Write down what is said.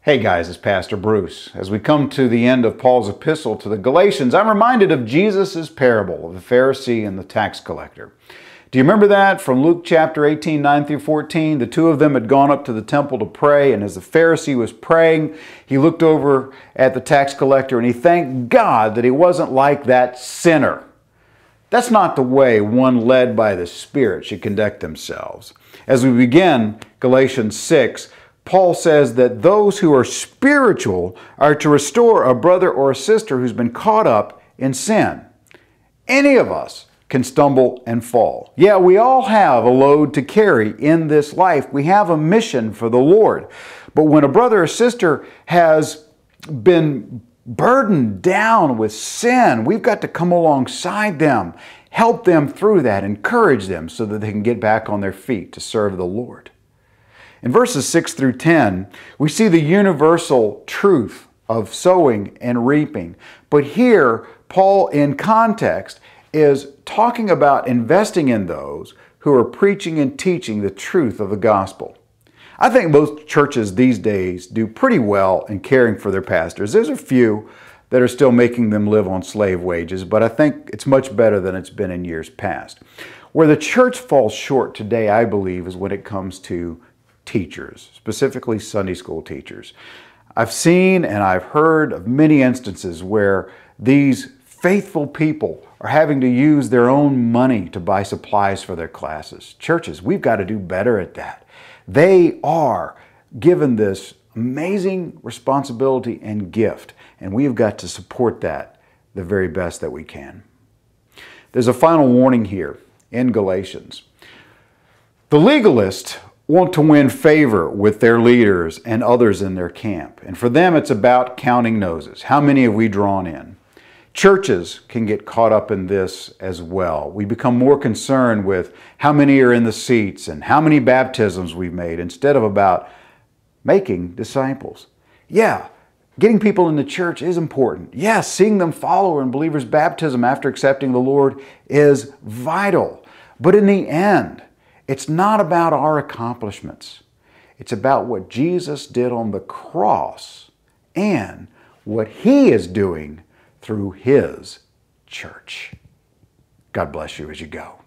Hey guys, it's Pastor Bruce. As we come to the end of Paul's epistle to the Galatians, I'm reminded of Jesus' parable of the Pharisee and the tax collector. Do you remember that from Luke chapter 18, 9 through 14? The two of them had gone up to the temple to pray, and as the Pharisee was praying, he looked over at the tax collector and he thanked God that he wasn't like that sinner. That's not the way one led by the Spirit should conduct themselves. As we begin Galatians 6, Paul says that those who are spiritual are to restore a brother or a sister who's been caught up in sin. Any of us can stumble and fall. Yeah, we all have a load to carry in this life. We have a mission for the Lord. But when a brother or sister has been burdened down with sin, we've got to come alongside them, help them through that, encourage them so that they can get back on their feet to serve the Lord. In verses 6 through 10, we see the universal truth of sowing and reaping. But here, Paul, in context, is talking about investing in those who are preaching and teaching the truth of the gospel. I think most churches these days do pretty well in caring for their pastors. There's a few that are still making them live on slave wages, but I think it's much better than it's been in years past. Where the church falls short today, I believe, is when it comes to teachers, specifically Sunday school teachers. I've seen and I've heard of many instances where these faithful people are having to use their own money to buy supplies for their classes. Churches, we've got to do better at that. They are given this amazing responsibility and gift, and we've got to support that the very best that we can. There's a final warning here in Galatians. The legalists want to win favor with their leaders and others in their camp. And for them, it's about counting noses. How many have we drawn in? Churches can get caught up in this as well. We become more concerned with how many are in the seats and how many baptisms we've made instead of about making disciples. Yeah, getting people in the church is important. Yes, seeing them follow in believers' baptism after accepting the Lord is vital. But in the end, it's not about our accomplishments. It's about what Jesus did on the cross and what He is doing through His church. God bless you as you go.